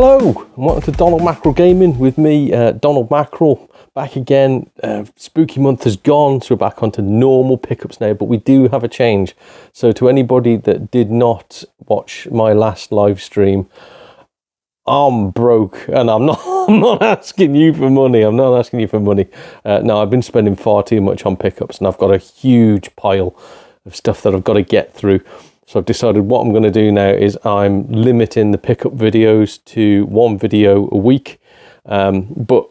Hello, and welcome to Donald Mackerel Gaming with me, Donald Mackerel, back again. Spooky month has gone, so we're back onto normal pickups now, but we do have a change. So to anybody that did not watch my last live stream, I'm broke, and I'm not asking you for money. I'm not asking you for money. No, I've been spending far too much on pickups, and I've got a huge pile of stuff that I've got to get through. So I've decided what I'm going to do now is I'm limiting the pickup videos to one video a week. But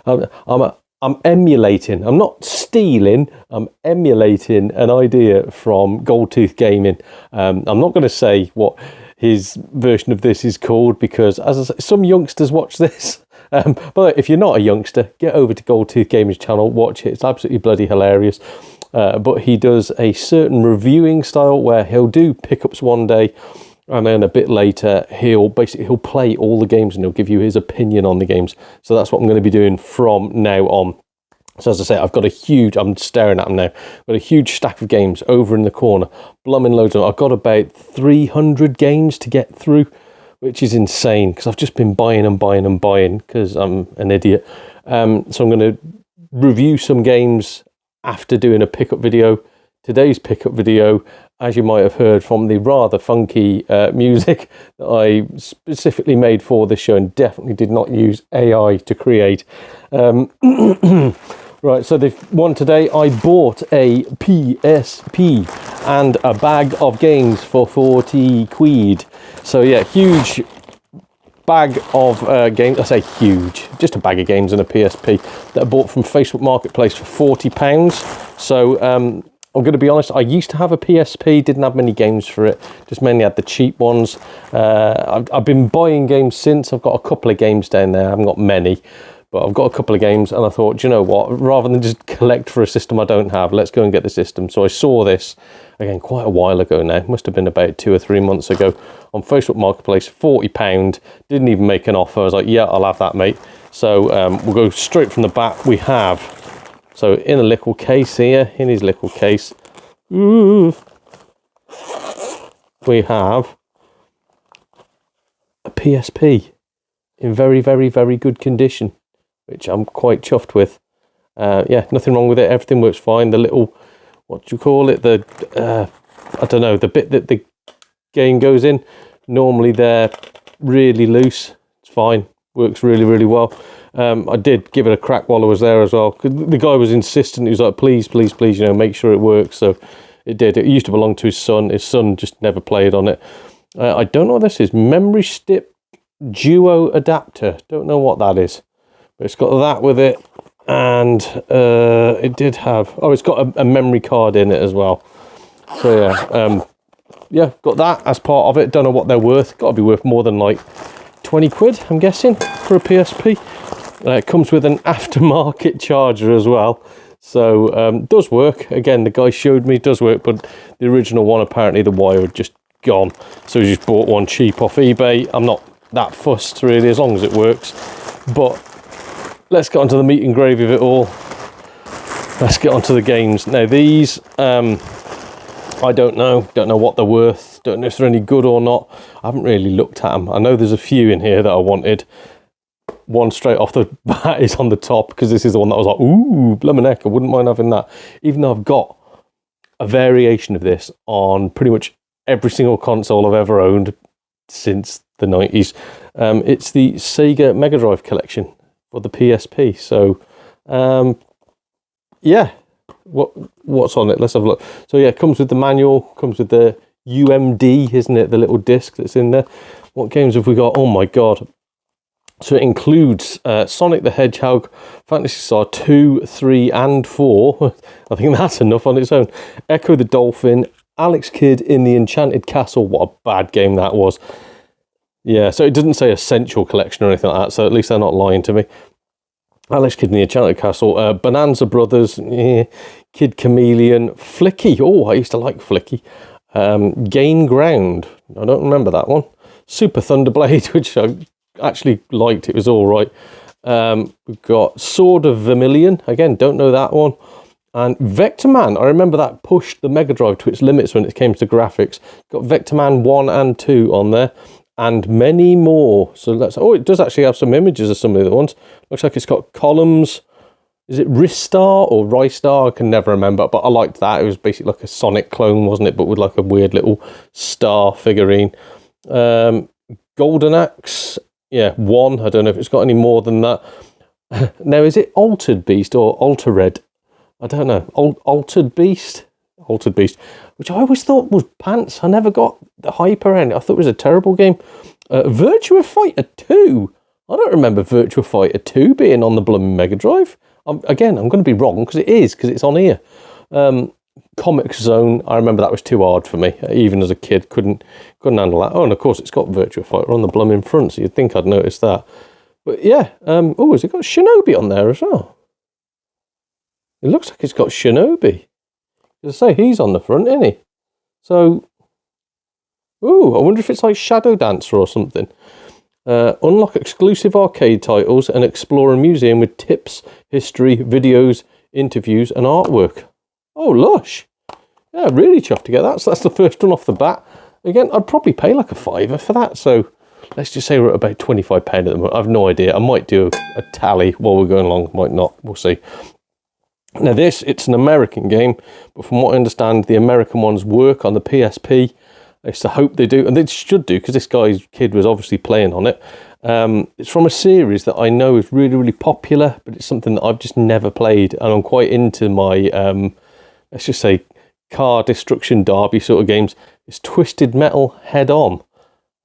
I'm emulating. I'm not stealing. I'm emulating an idea from Goldtooth Gaming. I'm not going to say what his version of this is called because, as I say, some youngsters watch this. But if you're not a youngster, get over to Goldtooth Gaming's channel, watch it. It's absolutely bloody hilarious. But he does a certain reviewing style where he'll do pickups one day, and then a bit later he'll play all the games and he'll give you his opinion on the games. So that's what I'm going to be doing from now on. So as I say, I've got I'm staring at them now. I've got a huge stack of games over in the corner, blooming loads of them. I've got about 300 games to get through, which is insane because I've just been buying because I'm an idiot. So I'm going to review some games after doing a pickup video. Today's pickup video, as you might have heard from the rather funky music that I specifically made for this show and definitely did not use AI to create. Right, so the one today, I bought a PSP and a bag of games for 40 quid. So yeah, huge bag of games. I say huge, just a bag of games and a PSP that I bought from Facebook Marketplace for £40. So I'm going to be honest, I used to have a PSP, didn't have many games for it, just mainly had the cheap ones. I've been buying games since. I've got a couple of games down there. I haven't got many, but I've got a couple of games, and I thought, do you know what, rather than just collect for a system I don't have, let's go and get the system. So I saw this again quite a while ago now, must have been about 2 or 3 months ago, on Facebook Marketplace, £40, didn't even make an offer. I was like, yeah, I'll have that, mate. So we'll go straight from the back. We have, so in a little case here, in his little case, we have a PSP in very, very, very good condition, which I'm quite chuffed with. Yeah, nothing wrong with it. Everything works fine. The little, what do you call it? The, I don't know, the bit that the game goes in, normally they're really loose. It's fine. Works really, really well. I did give it a crack while I was there as well. The guy was insistent. He was like, please, please, please, make sure it works. So it did. It used to belong to his son. His son just never played on it. I don't know what this is. Memory stick duo adapter. Don't know what that is. But it's got that with it. And it did have, it's got a memory card in it as well. So yeah, yeah, got that as part of it. Don't know what they're worth. Got to be worth more than like 20 quid, I'm guessing, for a PSP. It comes with an aftermarket charger as well. So does work. Again, the guy showed me it does work, but the original one, apparently the wire had just gone. So he just bought one cheap off eBay. I'm not that fussed really, as long as it works. But let's get onto the meat and gravy of it all. Let's get onto the games. Now these, I don't know what they're worth. Don't know if they're any good or not. I haven't really looked at them. I know there's a few in here that I wanted. One straight off the bat is on the top, because this is the one that I was like, ooh, blimmin' heck, I wouldn't mind having that. Even though I've got a variation of this on pretty much every single console I've ever owned since the 90s. It's the Sega Mega Drive collection for the PSP. So, yeah, what's on it? Let's have a look. So yeah, it comes with the manual, comes with the UMD, isn't it? The little disc that's in there. What games have we got? Oh my god. So it includes Sonic the Hedgehog, Phantasy Star 2, 3 and 4. I think that's enough on its own. Echo the Dolphin, Alex Kidd in the Enchanted Castle. What a bad game that was. Yeah, so it doesn't say Essential Collection or anything like that, so at least they're not lying to me. Alex Kidd in the Enchanted Castle, Bonanza Brothers, Kid Chameleon, Flicky. Oh, I used to like Flicky. Gain Ground. I don't remember that one. Super Thunderblade, which I actually liked. It was all right. We've got Sword of Vermilion. Again, don't know that one. And Vector Man. I remember that pushed the Mega Drive to its limits when it came to graphics. Got Vector Man 1 and 2 on there. and many more. So let's, oh, it does actually have some images of some of the other ones. Looks like it's got columns. Is it Ristar or Rystar? I can never remember, but I liked that. It was basically like a Sonic clone, wasn't it? But with like a weird little star figurine. Golden Axe, yeah, 1. I don't know if it's got any more than that. Now, is it Altered Beast or Altered? I don't know. Altered Beast? Altered Beast, which I always thought was pants. I never got the hyper end. I thought it was a terrible game. Virtua Fighter 2. I don't remember Virtua Fighter 2 being on the blooming Mega Drive. Again, I'm going to be wrong because it's on here. Comic Zone, I remember that was too hard for me. Even as a kid, couldn't handle that. Oh, and of course, it's got Virtua Fighter on the blooming front, so you'd think I'd notice that. But yeah, oh, has it got Shinobi on there as well? It looks like it's got Shinobi. As I say, he's on the front, isn't he? So, ooh, I wonder if it's like Shadow Dancer or something. Unlock exclusive arcade titles and explore a museum with tips, history, videos, interviews, and artwork. Oh, lush. Yeah, really chuffed to get that. So that's the first one off the bat. Again, I'd probably pay like a £5 for that. So let's just say we're at about £25 at the moment. I've no idea. I might do a tally while we're going along. Might not. We'll see. Now this, it's an American game. But from what I understand, the American ones work on the PSP. I used to hope they do. And they should do, because this guy's kid was obviously playing on it. It's from a series that I know is really, really popular. But it's something that I've just never played. And I'm quite into my... let's just say car destruction derby sort of games. It's Twisted Metal Head On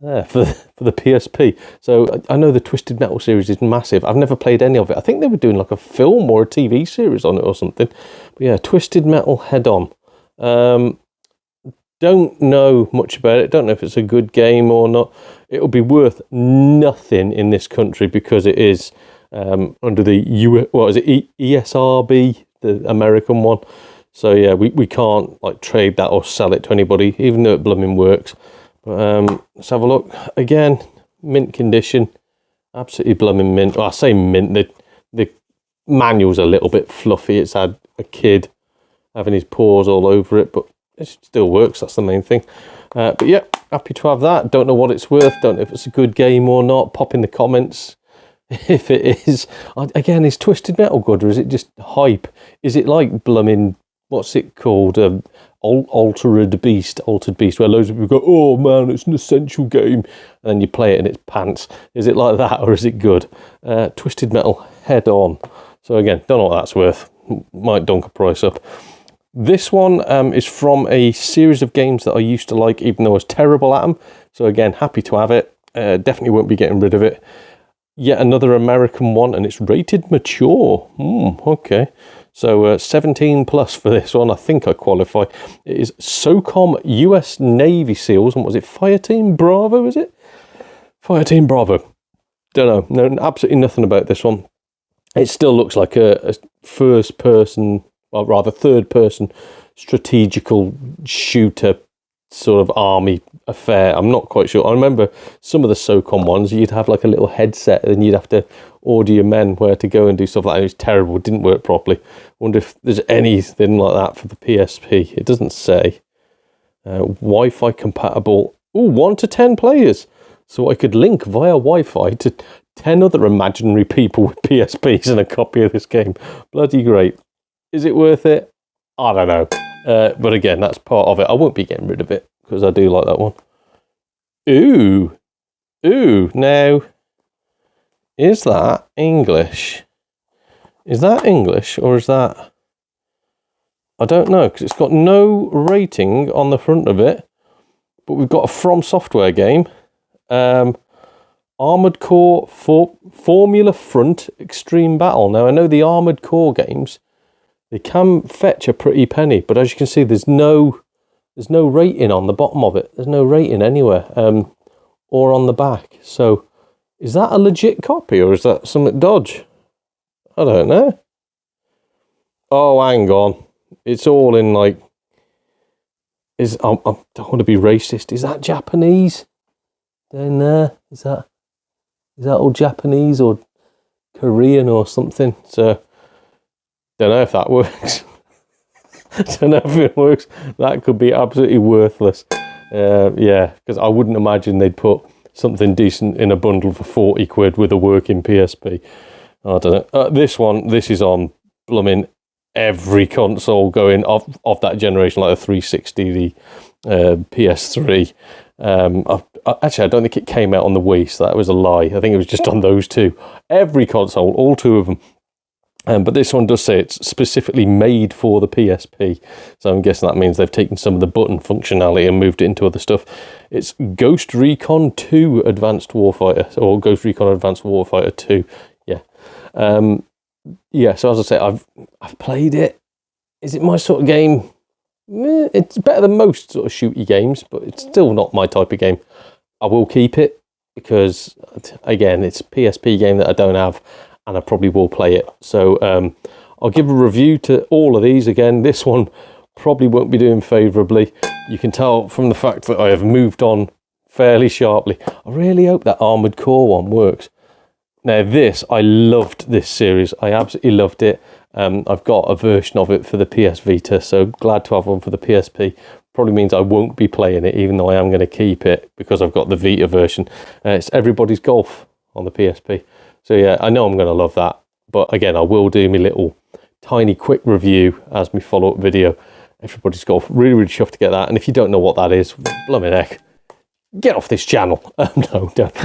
for the PSP. So I know the Twisted Metal series is massive. I've never played any of it. I think they were doing like a film or a TV series on it or something. But yeah, Twisted Metal Head On. Don't know much about it. Don't know if it's a good game or not. It'll be worth nothing in this country because it is under the ESRB, the American one. So yeah, we can't like trade that or sell it to anybody, even though it blooming works. But let's have a look. Again, mint condition, absolutely blooming mint. Well, I say mint. The manual's a little bit fluffy. It's had a kid having his paws all over it, but it still works. That's the main thing. But yeah, happy to have that. Don't know what it's worth. Don't know if it's a good game or not. Pop in the comments if it is. Again, is Twisted Metal good or is it just hype? Is it like blooming... What's it called? Altered Beast, where loads of people go, oh man, it's an essential game. And then you play it and it's pants. Is it like that or is it good? Twisted Metal Head On. So again, don't know what that's worth. Might dunk a price up. This one is from a series of games that I used to like, even though I was terrible at them. So again, happy to have it. Definitely won't be getting rid of it. Yet another American one, and it's rated mature. Okay. So 17 plus for this one. I think I qualify. It is SOCOM US Navy SEALs. And was it Fireteam Bravo, is it? Fireteam Bravo. Don't know. No, absolutely nothing about this one. It still looks like a first person, or rather third person strategical shooter sort of army affair. I'm not quite sure. I remember some of the SOCOM ones, you'd have like a little headset and you'd have to order your men where to go and do stuff like that. It was terrible. It didn't work properly. I wonder if there's anything like that for the PSP. It doesn't say. Wi-Fi compatible. 1 to 10 players. So I could link via Wi-Fi to 10 other imaginary people with PSPs and a copy of this game. Bloody great. Is it worth it? I don't know. But again, that's part of it. I won't be getting rid of it because I do like that one. Ooh. Now, is that English? Is that English or is that... I don't know, because it's got no rating on the front of it. But we've got a From Software game. Armored Core Formula Front Extreme Battle. Now, I know the Armored Core games, they can fetch a pretty penny, but as you can see, there's no rating on the bottom of it. There's no rating anywhere, or on the back. So, is that a legit copy, or is that some dodge? I don't know. Oh, hang on. It's all in like... I don't want to be racist. Is that Japanese? Down there? Is that all Japanese or Korean or something? So... don't know if that works. Don't know if it works. That could be absolutely worthless. Yeah, because I wouldn't imagine they'd put something decent in a bundle for 40 quid with a working PSP. I don't know. This is on blooming every console going of that generation, like the 360, the PS3. Actually, I don't think it came out on the Wii, so that was a lie. I think it was just on those two. Every console, all two of them. But this one does say it's specifically made for the PSP. So I'm guessing that means they've taken some of the button functionality and moved it into other stuff. It's Ghost Recon 2 Advanced Warfighter, or Ghost Recon Advanced Warfighter 2. Yeah. Yeah, so as I say, I've played it. Is it my sort of game? It's better than most sort of shooty games, but it's still not my type of game. I will keep it because, again, it's a PSP game that I don't have, and I probably will play it. So I'll give a review to all of these. Again, this one probably won't be doing favourably. You can tell from the fact that I have moved on fairly sharply. I really hope that Armoured Core one works. Now this, I loved this series. I absolutely loved it. I've got a version of it for the PS Vita, so glad to have one for the PSP. Probably means I won't be playing it, even though I am going to keep it because I've got the Vita version. It's Everybody's Golf on the PSP. So yeah, I know I'm going to love that. But again, I will do my little tiny quick review as my follow-up video. Everybody's Golf. Really, really chuffed to get that. And if you don't know what that is, blimey heck, get off this channel. No, don't.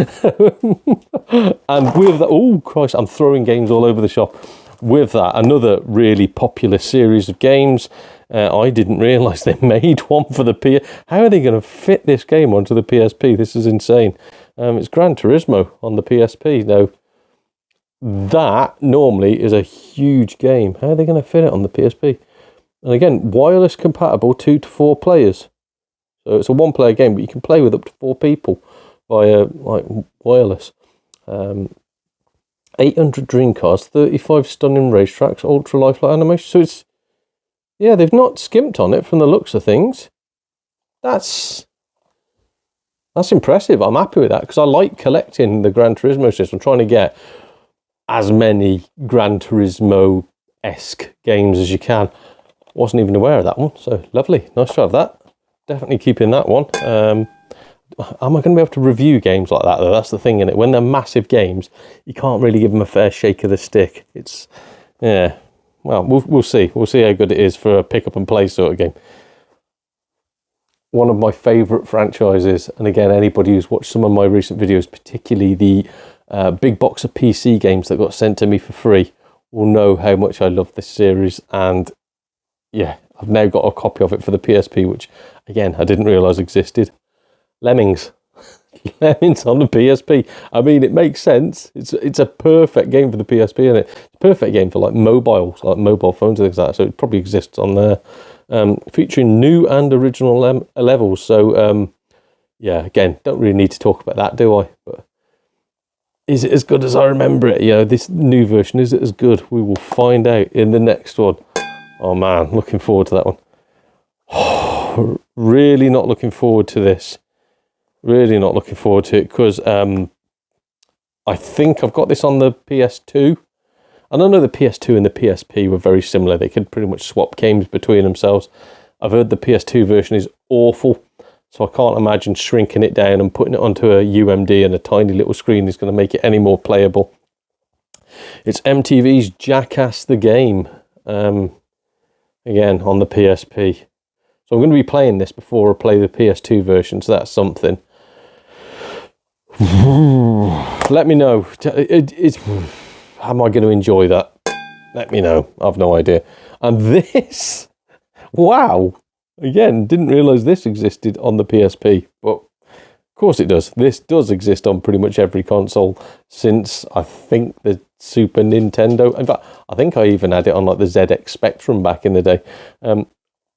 And with that, oh Christ, I'm throwing games all over the shop. With that, another really popular series of games. I didn't realise they made one for the PS. How are they going to fit this game onto the PSP? This is insane. It's Gran Turismo on the PSP. Now, that normally is a huge game. How are they going to fit it on the PSP? And again, wireless compatible, 2 to 4 players. So it's a one-player game, but you can play with up to 4 people via like wireless. 800 dream cars, 35 stunning racetracks, ultra lifelike animation. So it's, yeah, they've not skimped on it from the looks of things. That's impressive. I'm happy with that because I like collecting the Gran Turismo system. I'm trying to get as many Gran Turismo-esque games as you can. Wasn't even aware of that one, so lovely. Nice to have that. Definitely keeping that one. Am I going to be able to review games like that, though? That's the thing, innit? When they're massive games, you can't really give them a fair shake of the stick. It's, yeah, well, we'll see. We'll see how good it is for a pick-up-and-play sort of game. One of my favourite franchises, and again, anybody who's watched some of my recent videos, particularly the big box of PC games that got sent to me for free, will know how much I love this series. And, yeah, I've now got a copy of it for the PSP, which, again, I didn't realise existed. Lemmings. Lemmings on the PSP. I mean, it makes sense. It's a perfect game for the PSP, isn't it? It's a perfect game for like mobile phones and things like that. So it probably exists on there. Featuring new and original levels. So, yeah, again, don't really need to talk about that, do I? But is it as good as I remember it? You know, this new version, is it as good? We will find out in the next one. Oh, man, looking forward to that one. Really not looking forward to this. Really not looking forward to it because I think I've got this on the PS2. And I know the PS2 and the PSP were very similar. They could pretty much swap games between themselves. I've heard the PS2 version is awful, so I can't imagine shrinking it down and putting it onto a UMD and a tiny little screen is going to make it any more playable. It's MTV's Jackass the Game, again, on the PSP. So I'm going to be playing this before I play the PS2 version, so that's something. Let me know. Am I going to enjoy that? Let me know. I've no idea. And this, wow. Again, didn't realise this existed on the PSP, but of course it does. This does exist on pretty much every console since, I think, the Super Nintendo. In fact, I think I even had it on like the ZX Spectrum back in the day.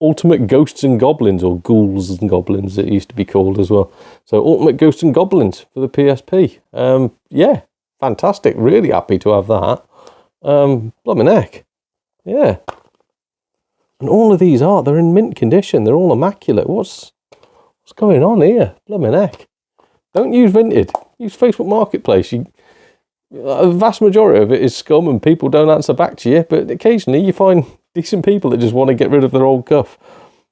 Ultimate Ghosts and Goblins, or Ghouls and Goblins it used to be called as well. So Ultimate Ghosts and Goblins for the PSP. Yeah, fantastic. Really happy to have that. Blimmin' heck. Yeah. And all of these they're in mint condition. They're all immaculate. What's going on here? Blimmin' heck. Don't use Vinted. Use Facebook Marketplace. A vast majority of it is scum and people don't answer back to you, but occasionally you find decent people that just want to get rid of their old guff.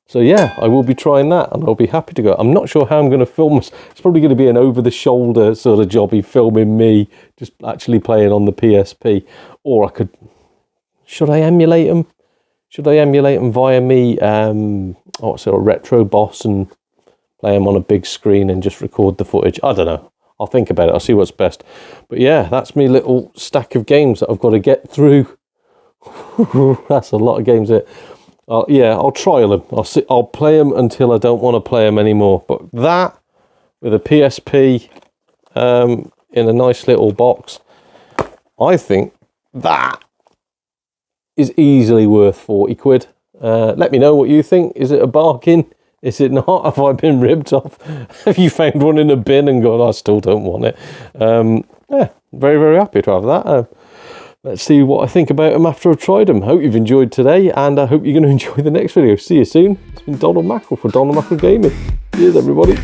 So yeah, I will be trying that, and I'll be happy to go. I'm not sure how I'm going to film this. It's probably going to be an over-the-shoulder sort of jobby, filming me just actually playing on the PSP. Or I could... Should I emulate them? Should I emulate them via me, sort of retro boss, and play them on a big screen and just record the footage? I don't know. I'll think about it. I'll see what's best. But yeah, that's me little stack of games that I've got to get through. That's a lot of games there. Yeah, I'll trial them. I'll play them until I don't want to play them anymore. But that, with a PSP in a nice little box, I think that is easily worth 40 quid. Let me know what you think. Is it a bargain? Is it not? Have I been ripped off? Have you found one in a bin and gone, I still don't want it? Yeah, very, very happy to have that. Let's see what I think about them after I've tried them. Hope you've enjoyed today, and I hope you're going to enjoy the next video. See you soon. It's been Donald Mackerel for Donald Mackerel Gaming. Cheers, everybody.